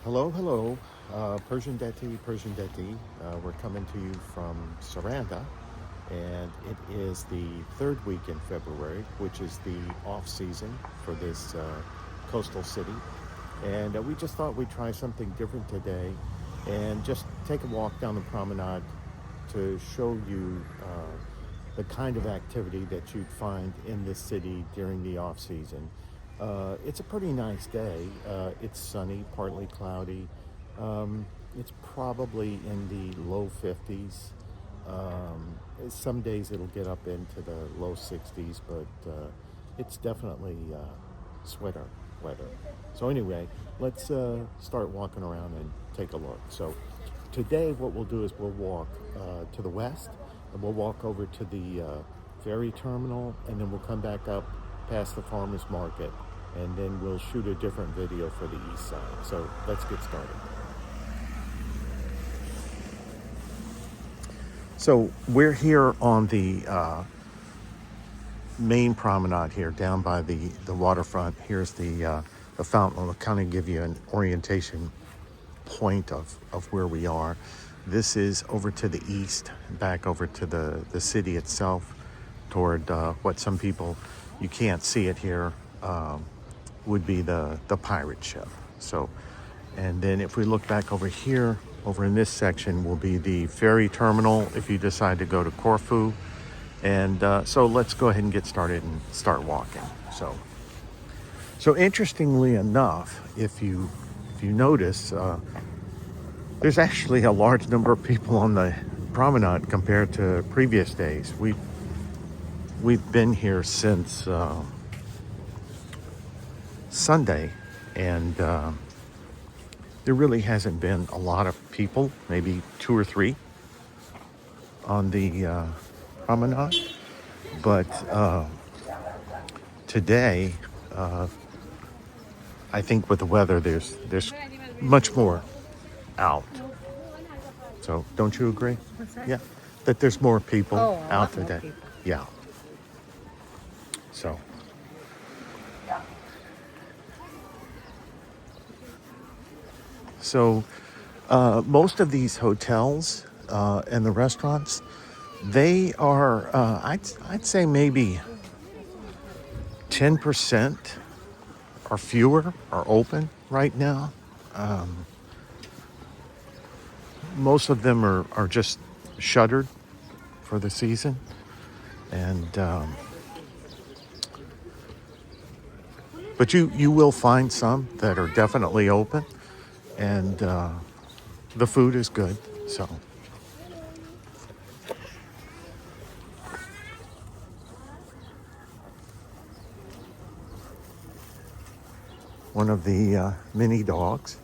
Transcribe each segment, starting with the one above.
Hello, hello, Persian Detti, Persian Detti. We're coming to you from Saranda, and it is the third week in February, which is the off season for this coastal city. And we just thought we'd try something different today and just take a walk down the promenade to show you the kind of activity that you'd find in this city during the off season. It's a pretty nice day. It's sunny, partly cloudy. It's probably in the low 50s. Some days it'll get up into the low 60s, but it's definitely sweater weather. So anyway, let's start walking around and take a look. So today what we'll do is we'll walk to the west, and we'll walk over to the Ferry Terminal, and then we'll come back up past the farmers market, and then we'll shoot a different video for the east side. So let's get started. So we're here on the main promenade here, down by the waterfront. Here's the fountain. I'll kind of give you an orientation point of where we are. This is over to the east, back over to the city itself, toward what some people, you can't see it here, would be the pirate ship. So, and then if we look back over here, over in this section will be the ferry terminal if you decide to go to Corfu. And so let's go ahead and get started and start walking. So interestingly enough, if you notice, there's actually a large number of people on the promenade compared to previous days. We've been here since Sunday, and there really hasn't been a lot of people, maybe 2 or 3 on the promenade. But today, I think with the weather, there's much more out. So don't you agree? What's that? Yeah, that there's more people Oh, a out lot more today. people. Yeah. So. So most of these hotels and the restaurants, they are, I'd say maybe 10% or fewer are open right now. Most of them are just shuttered for the season. And but you will find some that are definitely open, and the food is good. So one of the mini dogs.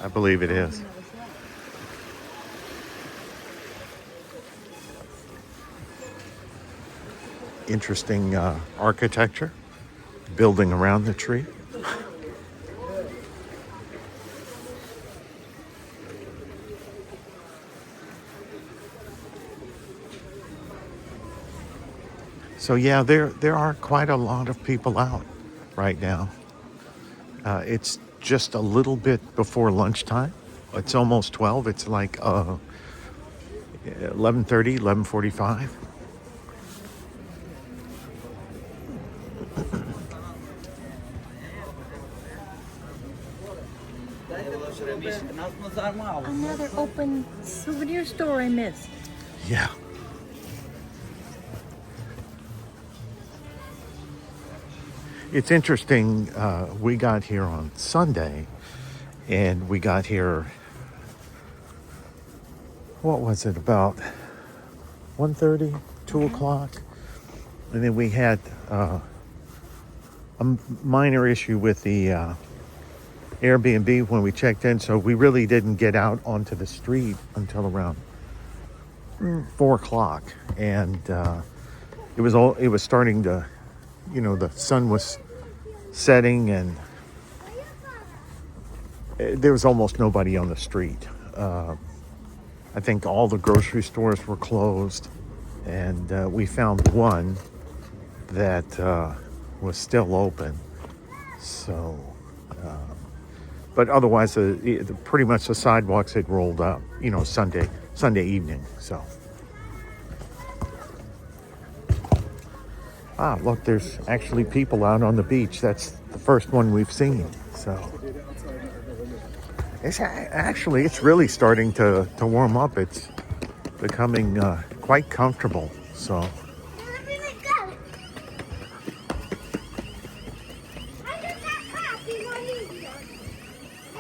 I believe it is. Interesting architecture, building around the tree. So yeah, there are quite a lot of people out right now. It's just a little bit before lunchtime. It's almost 12. It's like 11:30, 11:45. Another open souvenir store I missed. Yeah. It's interesting, we got here on Sunday, and we got here, what was it, about 1:30, 2 o'clock, and then we had a minor issue with the Airbnb when we checked in, so we really didn't get out onto the street until around 4 o'clock, and it was starting to, the sun was setting, and there was almost nobody on the street. I think all the grocery stores were closed, and we found one that was still open. So, but otherwise, pretty much the sidewalks had rolled up, Sunday evening. So, look, there's actually people out on the beach. That's the first one we've seen. So, it's really starting to warm up. It's becoming quite comfortable. So.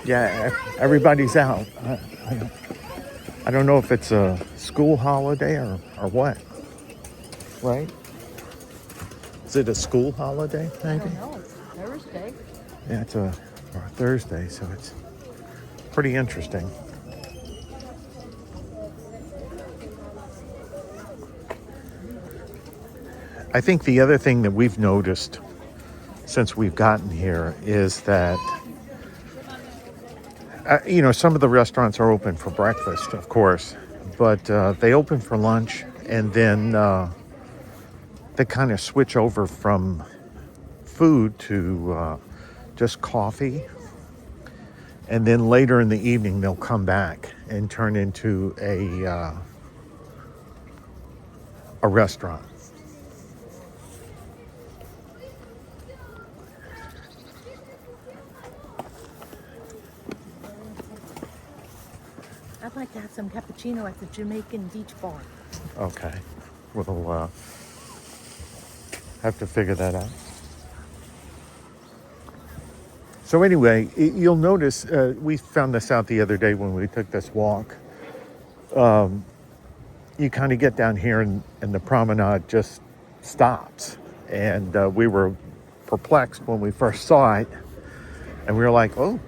Yeah, everybody's out. I don't know if it's a school holiday or what, right? Is it a school holiday, maybe? I don't know. It's Thursday. Yeah, it's a Thursday, so it's pretty interesting. I think the other thing that we've noticed since we've gotten here is that some of the restaurants are open for breakfast, of course, but they open for lunch, and then they kind of switch over from food to just coffee. And then later in the evening, they'll come back and turn into a restaurant. I'd like to have some cappuccino at the Jamaican Beach Bar. Okay. We'll have to figure that out. So anyway, you'll notice, we found this out the other day when we took this walk. You kind of get down here and the promenade just stops. And we were perplexed when we first saw it. And we were like, oh,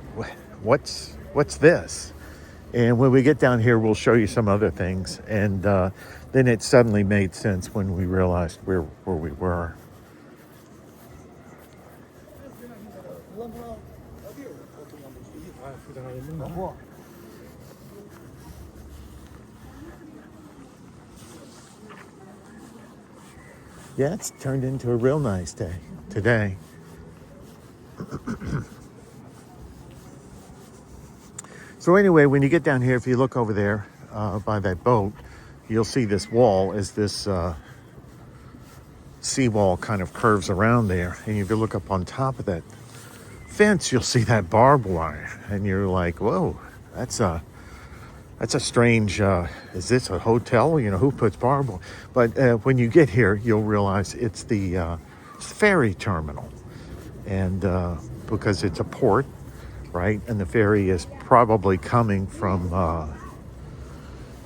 what's this? And when we get down here, we'll show you some other things. And then it suddenly made sense when we realized where we were. Yeah, it's turned into a real nice day today. So anyway, when you get down here, if you look over there by that boat, you'll see this wall as this seawall kind of curves around there. And if you look up on top of that fence, you'll see that barbed wire. And you're like, whoa, that's a strange, is this a hotel? Who puts barbed wire? But when you get here, you'll realize it's the Ferry Terminal. And because it's a port, right? And the ferry is probably coming from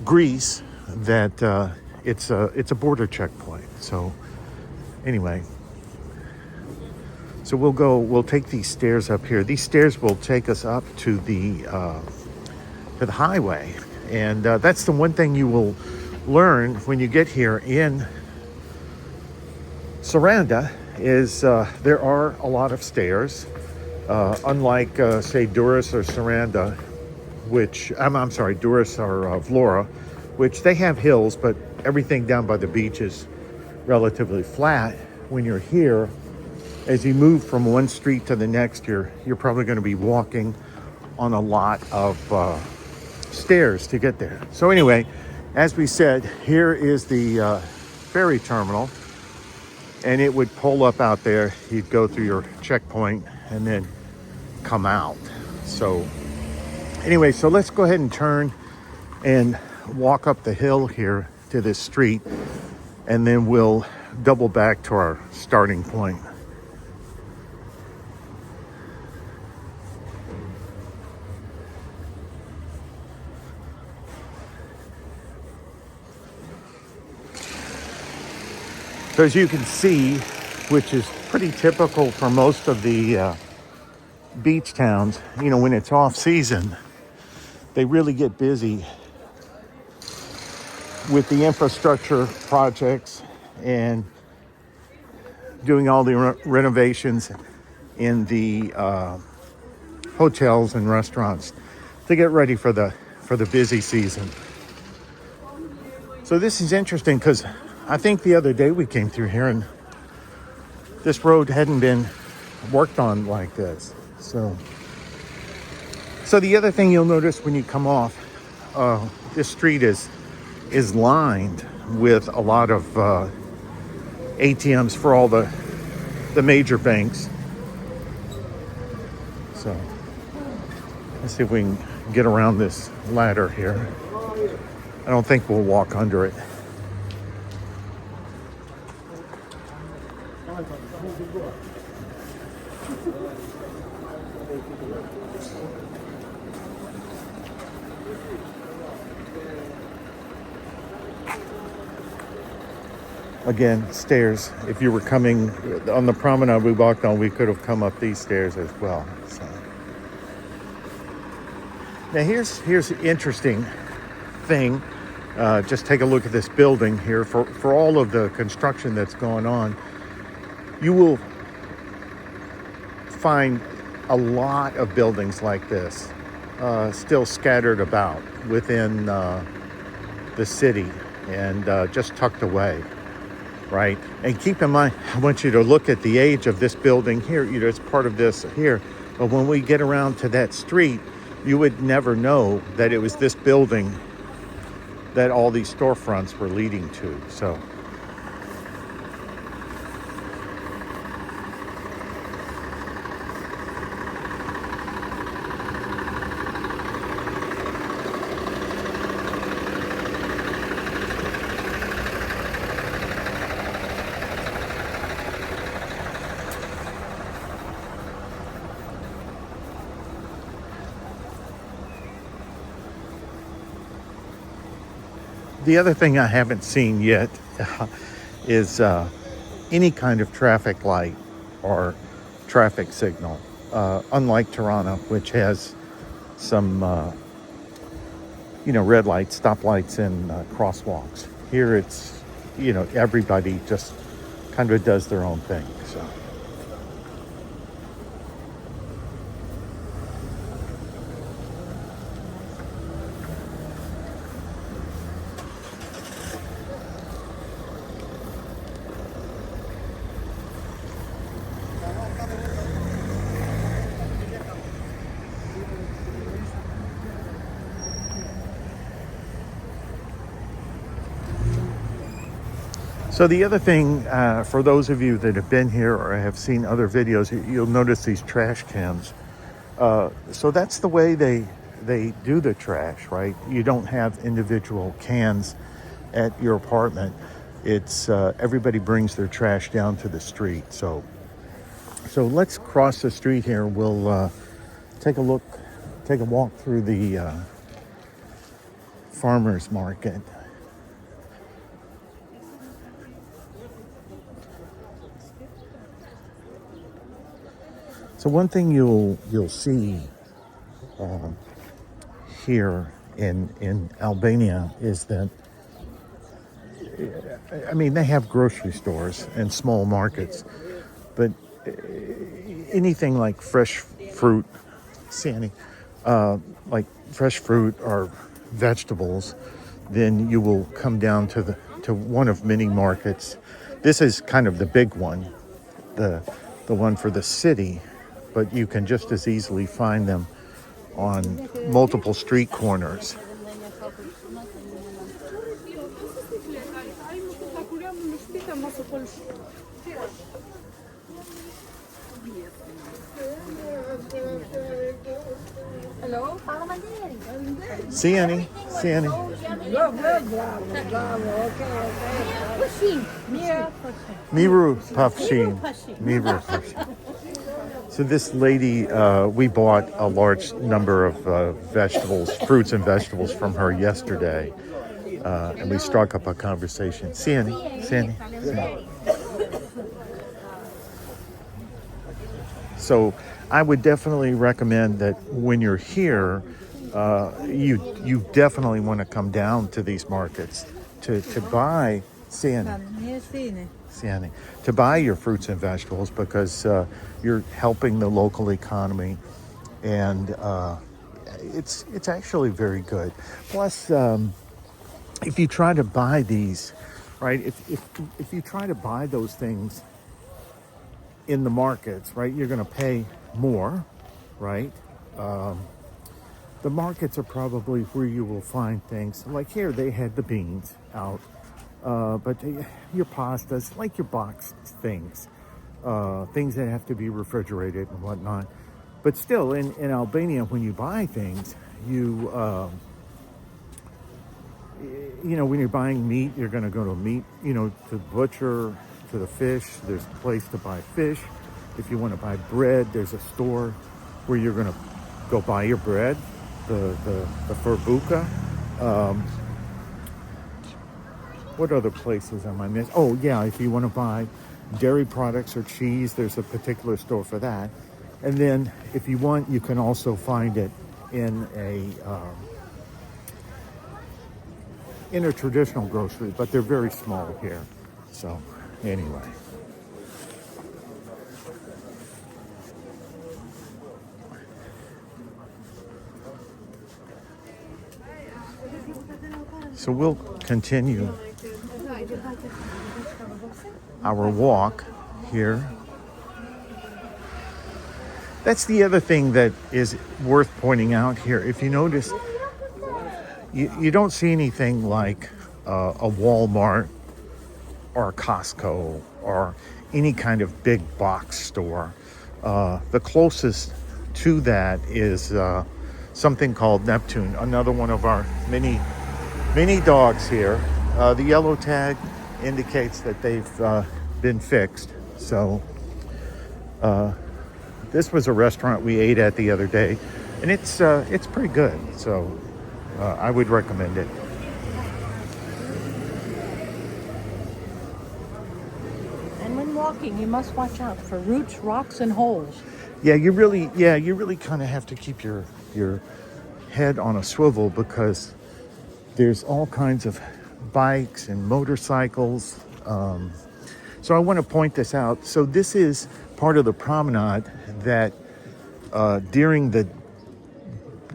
Greece, that it's a border checkpoint. So anyway, so we'll take these stairs up here. These stairs will take us up to the highway. And that's the one thing you will learn when you get here in Sarandë is there are a lot of stairs. Unlike, say, Durrës or Sarandë, which, I'm sorry, Durrës or Vlora, which they have hills, but everything down by the beach is relatively flat. When you're here, as you move from one street to the next, you're probably going to be walking on a lot of stairs to get there. So anyway, as we said, here is the ferry terminal, and it would pull up out there. You'd go through your checkpoint and then come out. So anyway, so let's go ahead and turn and walk up the hill here to this street, and then we'll double back to our starting point. So as you can see, which is pretty typical for most of the beach towns, when it's off season, they really get busy with the infrastructure projects and doing all the renovations in the hotels and restaurants to get ready for the busy season. So this is interesting because I think the other day we came through here and this road hadn't been worked on like this. So the other thing you'll notice when you come off, this street is lined with a lot of ATMs for all the major banks. So let's see if we can get around this ladder here. I don't think we'll walk under it. Again, stairs. If you were coming on the promenade we walked on, we could have come up these stairs as well. So. Now here's the interesting thing. Just take a look at this building here. For all of the construction that's going on, you will find a lot of buildings like this still scattered about within the city and just tucked away. Right? And keep in mind, I want you to look at the age of this building here. You know, it's part of this here. But when we get around to that street, you would never know that it was this building that all these storefronts were leading to. So. The other thing I haven't seen yet is any kind of traffic light or traffic signal, unlike Toronto, which has some, red lights, stoplights, and crosswalks. Here it's, everybody just kind of does their own thing. So. So the other thing, for those of you that have been here or have seen other videos, you'll notice these trash cans. So that's the way they do the trash, right? You don't have individual cans at your apartment. It's everybody brings their trash down to the street. So let's cross the street here. We'll take a walk through the farmers market. So one thing you'll see here in Albania is that, they have grocery stores and small markets, but anything like fresh fruit, like fresh fruit or vegetables, then you will come down to one of many markets. This is kind of the big one, the one for the city. But you can just as easily find them on multiple street corners. Hello? See any? Miru Pafshin. So this lady, we bought a large number of fruits and vegetables from her yesterday, and we struck up a conversation. Siani. So I would definitely recommend that when you're here, you definitely want to come down to these markets to buy Siani, to buy your fruits and vegetables because you're helping the local economy, and it's actually very good. Plus, if you try to buy these, right? If you try to buy those things in the markets, right, you're going to pay more, right? The markets are probably where you will find things like here. They had the beans out, but your pastas, like your boxed things, things that have to be refrigerated and whatnot. But still, in Albania, when you buy things, you when you're buying meat, you're going to go to meat, to the butcher, to the fish. There's a place to buy fish. If you want to buy bread, there's a store where you're going to go buy your bread. The Furbuka. What other places am I missing? Oh yeah, if you want to buy dairy products or cheese, there's a particular store for that. And then if you want, you can also find it in a traditional grocery, but they're very small here. So anyway. So we'll continue our walk here. That's the other thing that is worth pointing out here. If you notice, you don't see anything like a Walmart or a Costco or any kind of big box store. The closest to that is something called Neptune, another one of our mini dogs here. The yellow tag indicates that they've been fixed. So this was a restaurant we ate at the other day, and it's pretty good. So I would recommend it. And when walking, you must watch out for roots, rocks, and holes. Yeah, you really kind of have to keep your head on a swivel because there's all kinds of bikes and motorcycles. So I want to point this out. So this is part of the promenade that during the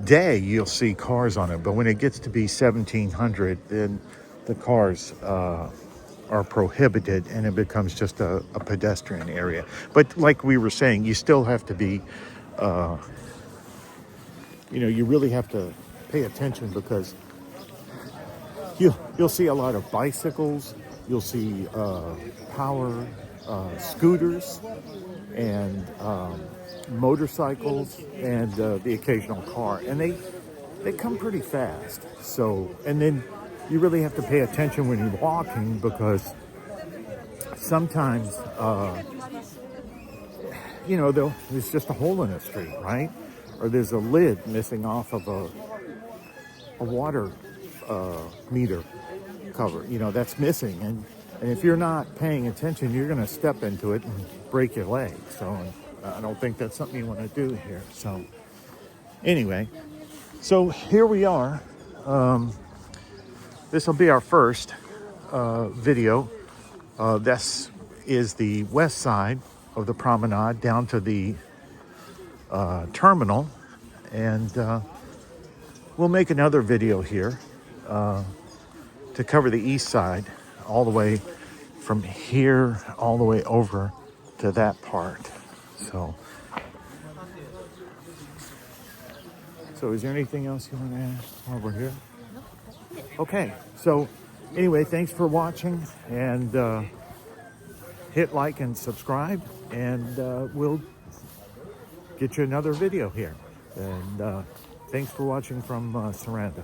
day you'll see cars on it, but when it gets to be 1700, then the cars are prohibited and it becomes just a pedestrian area. But like we were saying, you still have to be, you really have to pay attention because you'll see a lot of bicycles, you'll see power scooters and motorcycles and the occasional car, and they come pretty fast. So, and then you really have to pay attention when you're walking because sometimes there's just a hole in the street, right? Or there's a lid missing off of a water meter cover, that's missing, and if you're not paying attention, you're going to step into it and break your leg. So I don't think that's something you want to do here. So anyway, so here we are. This will be our first video. This is the west side of the promenade down to the terminal, and we'll make another video here to cover the east side, all the way from here all the way over to that part. So is there anything else you want to add while we're here? Okay, so anyway, thanks for watching, and hit like and subscribe, and we'll get you another video here. And thanks for watching from Sarandë.